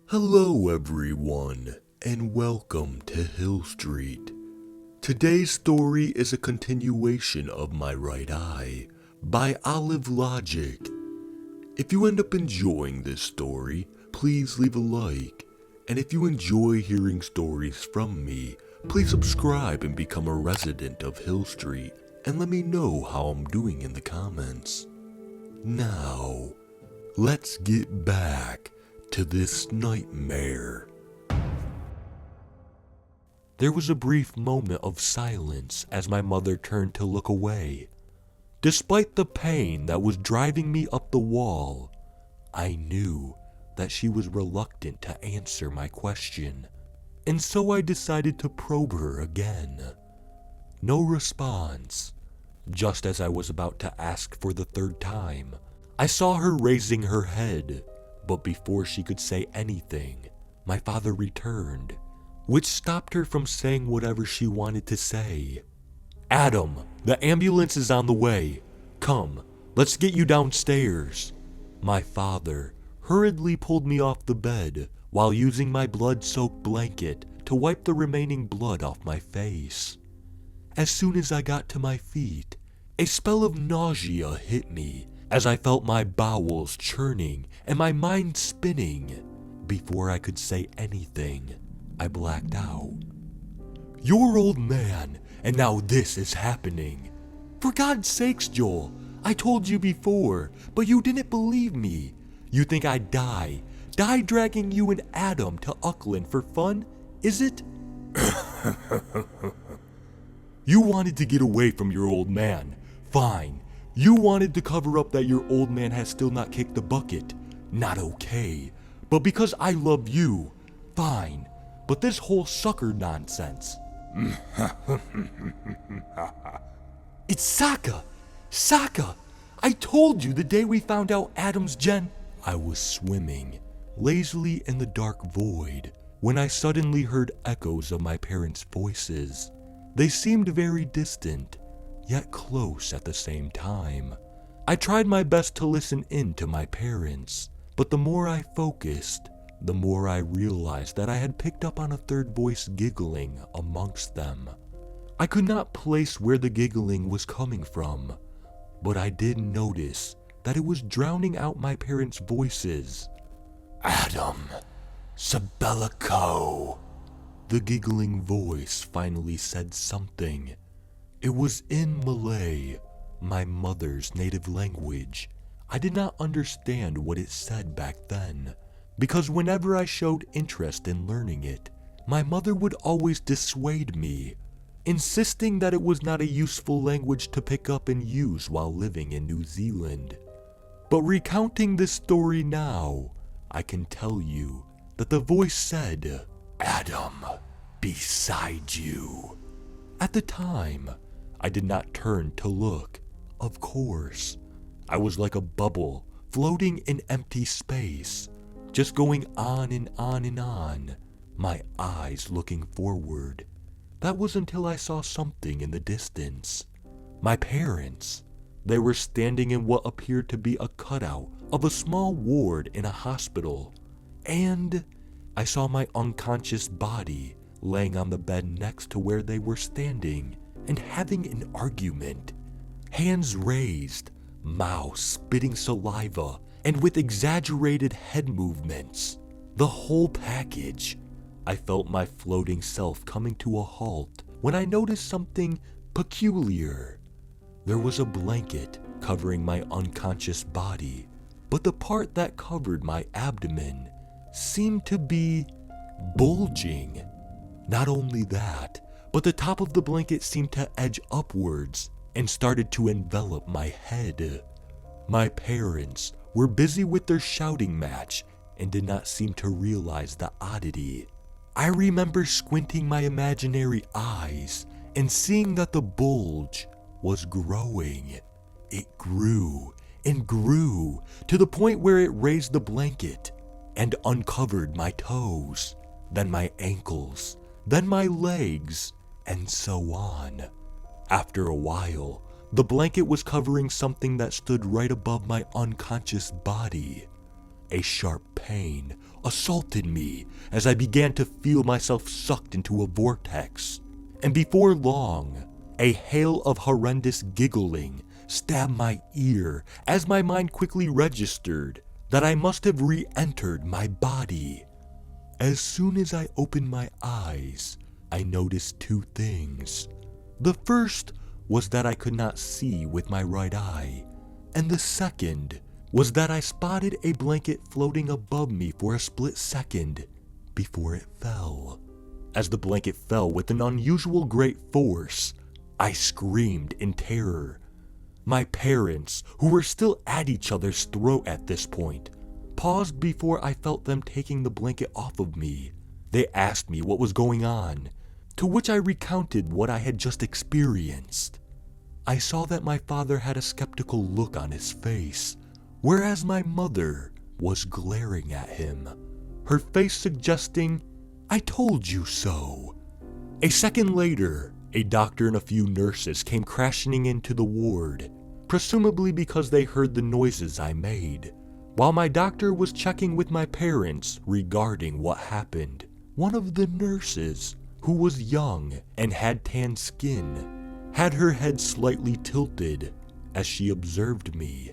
Hello everyone, and welcome to Hill Street. Today's story is a continuation of My Right Eye by Olive Logic. If you end up enjoying this story, please leave a like. And if you enjoy hearing stories from me, please subscribe and become a resident of Hill Street and let me know how I'm doing in the comments. Now, let's get back to this nightmare. There was a brief moment of silence as my mother turned to look away. Despite the pain that was driving me up the wall, I knew that she was reluctant to answer my question, and so I decided to probe her again. No response. Just as I was about to ask for the third time, I saw her raising her head. But before she could say anything, my father returned, which stopped her from saying whatever she wanted to say. "Adam, the ambulance is on the way. Come, let's get you downstairs." My father hurriedly pulled me off the bed while using my blood-soaked blanket to wipe the remaining blood off my face. As soon as I got to my feet, a spell of nausea hit me as I felt my bowels churning and my mind spinning. Before I could say anything, I blacked out. "You're old man, and now this is happening. For God's sakes, Joel, I told you before, but you didn't believe me. You think I'd die dragging you and Adam to Uckland for fun, is it?" "You wanted to get away from your old man. Fine. You wanted to cover up that your old man has still not kicked the bucket. Not okay. But because I love you, fine. But this whole sucker nonsense." "It's Sokka! Sokka! I told you the day we found out Adam's gen—" I was swimming lazily in the dark void when I suddenly heard echoes of my parents' voices. They seemed very distant, yet close at the same time. I tried my best to listen in to my parents, but the more I focused, the more I realized that I had picked up on a third voice giggling amongst them. I could not place where the giggling was coming from, but I did notice that it was drowning out my parents' voices. "Adam, Sabelico." The giggling voice finally said something. It was in Malay, my mother's native language. I did not understand what it said back then, because whenever I showed interest in learning it, my mother would always dissuade me, insisting that it was not a useful language to pick up and use while living in New Zealand. But recounting this story now, I can tell you that the voice said, "Adam, beside you." At the time, I did not turn to look. Of course, I was like a bubble floating in empty space, just going on and on and on, my eyes looking forward. That was until I saw something in the distance. My parents. They were standing in what appeared to be a cutout of a small ward in a hospital, and I saw my unconscious body laying on the bed next to where they were standing and having an argument. Hands raised, mouth spitting saliva, and with exaggerated head movements. The whole package. I felt my floating self coming to a halt when I noticed something peculiar. There was a blanket covering my unconscious body, but the part that covered my abdomen seemed to be bulging. Not only that, but the top of the blanket seemed to edge upwards and started to envelop my head. My parents were busy with their shouting match and did not seem to realize the oddity. I remember squinting my imaginary eyes and seeing that the bulge was growing. It grew and grew to the point where it raised the blanket and uncovered my toes, then my ankles, then my legs, and so on. After a while, the blanket was covering something that stood right above my unconscious body. A sharp pain assaulted me as I began to feel myself sucked into a vortex. And before long, a hail of horrendous giggling stabbed my ear as my mind quickly registered that I must have re-entered my body. As soon as I opened my eyes, I noticed two things. The first was that I could not see with my right eye, and the second was that I spotted a blanket floating above me for a split second before it fell. As the blanket fell with an unusual great force, I screamed in terror. My parents, who were still at each other's throat at this point, paused before I felt them taking the blanket off of me. They asked me what was going on, to which I recounted what I had just experienced. I saw that my father had a skeptical look on his face, whereas my mother was glaring at him, her face suggesting, "I told you so." A second later, a doctor and a few nurses came crashing into the ward, presumably because they heard the noises I made. While my doctor was checking with my parents regarding what happened, one of the nurses, who was young and had tan skin, had her head slightly tilted as she observed me.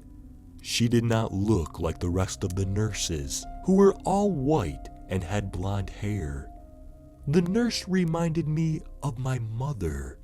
She did not look like the rest of the nurses, who were all white and had blonde hair. The nurse reminded me of my mother.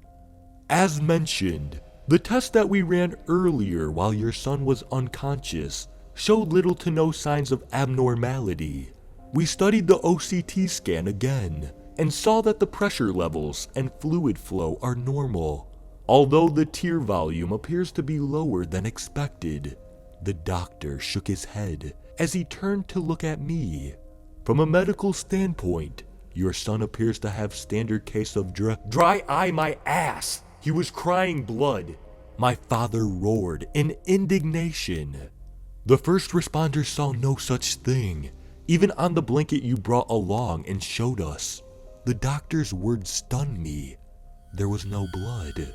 As mentioned, the test that we ran earlier while your son was unconscious showed little to no signs of abnormality. We studied the OCT scan again and saw that the pressure levels and fluid flow are normal, although the tear volume appears to be lower than expected. The doctor shook his head as he turned to look at me. From a medical standpoint, your son appears to have standard case of dry eye my ass. He was crying blood. My father roared in indignation. The first responders saw no such thing, even on the blanket you brought along and showed us. The doctor's words stunned me. There was no blood.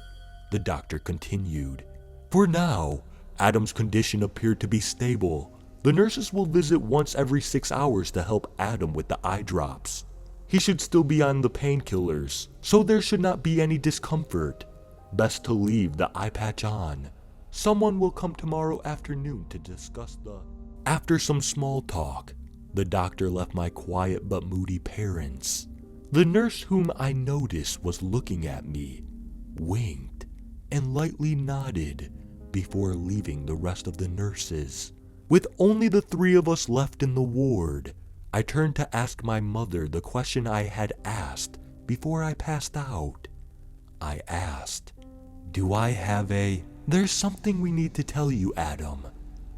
The doctor continued. For now, Adam's condition appeared to be stable. The nurses will visit once every 6 hours to help Adam with the eye drops. He should still be on the painkillers, so there should not be any discomfort. Best to leave the eye patch on. Someone will come tomorrow afternoon to discuss the... After some small talk, the doctor left my quiet but moody parents. The nurse whom I noticed was looking at me, winked, and lightly nodded before leaving the rest of the nurses. With only the 3 of us left in the ward, I turned to ask my mother the question I had asked before I passed out. I asked, "Do I have a..." "There's something we need to tell you, Adam."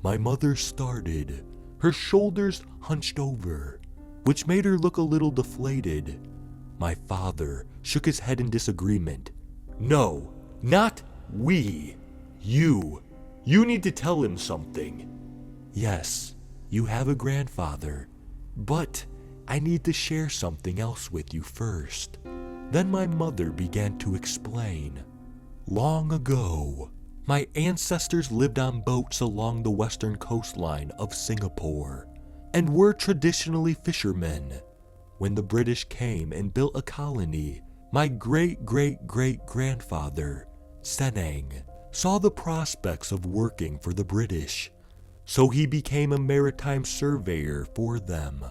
My mother started, her shoulders hunched over, which made her look a little deflated. My father shook his head in disagreement. "No, not we. You. You need to tell him something." "Yes, you have a grandfather, but I need to share something else with you first." Then my mother began to explain. Long ago, my ancestors lived on boats along the western coastline of Singapore and were traditionally fishermen. When the British came and built a colony, my great-great-great-grandfather, Senang, saw the prospects of working for the British, so he became a maritime surveyor for them.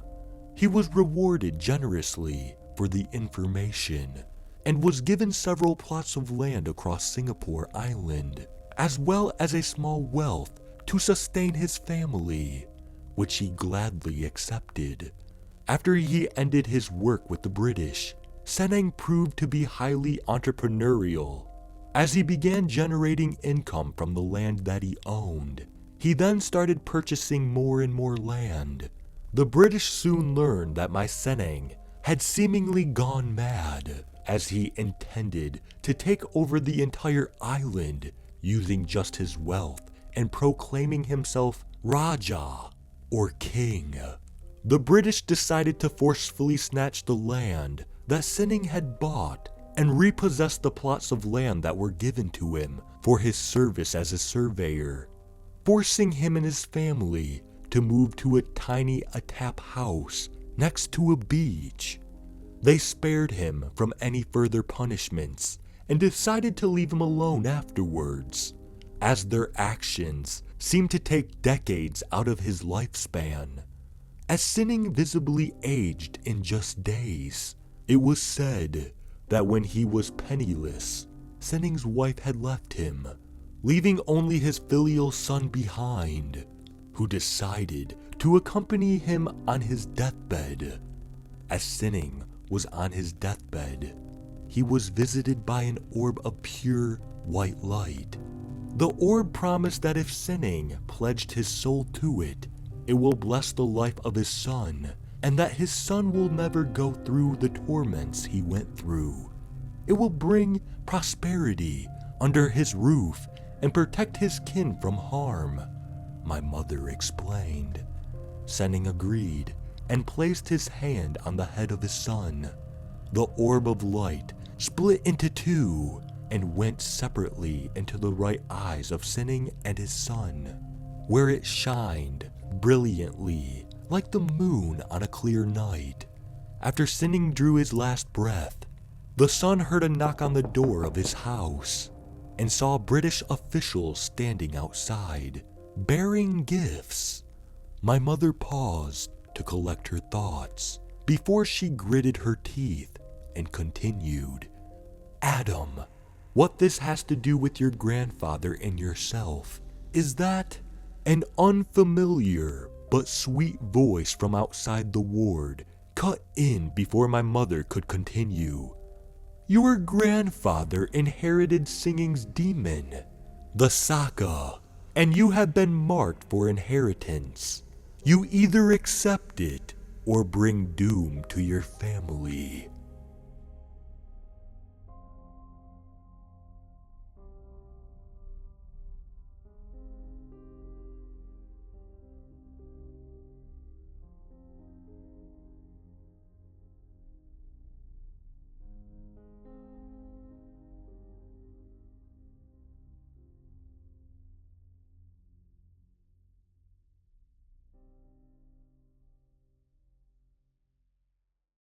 He was rewarded generously for the information and was given several plots of land across Singapore Island, as well as a small wealth to sustain his family, which he gladly accepted. After he ended his work with the British, Senang proved to be highly entrepreneurial. As he began generating income from the land that he owned, he then started purchasing more and more land. The British soon learned that my Senang had seemingly gone mad, as he intended to take over the entire island using just his wealth and proclaiming himself Raja, or king. The British decided to forcefully snatch the land that Senang had bought and repossess the plots of land that were given to him for his service as a surveyor, forcing him and his family to move to a tiny atap house next to a beach. They spared him from any further punishments and decided to leave him alone afterwards, as their actions seemed to take decades out of his lifespan. As Sinning visibly aged in just days, it was said that when he was penniless, Sinning's wife had left him, leaving only his filial son behind, who decided to accompany him on his deathbed. As Sinning was on his deathbed, he was visited by an orb of pure white light. The orb promised that if Sinning pledged his soul to it, it will bless the life of his son, and that his son will never go through the torments he went through. It will bring prosperity under his roof and protect his kin from harm, my mother explained. Sinning agreed and placed his hand on the head of his son. The orb of light split into two and went separately into the right eyes of Sinning and his son, where it shined brilliantly like the moon on a clear night. After Sinning drew his last breath, the son heard a knock on the door of his house and saw British officials standing outside, bearing gifts. My mother paused to collect her thoughts before she gritted her teeth and continued. Adam, what this has to do with your grandfather and yourself is that an unfamiliar but sweet voice from outside the ward cut in before my mother could continue. Your grandfather inherited Singing's demon, the Saka, and you have been marked for inheritance. You either accept it or bring doom to your family.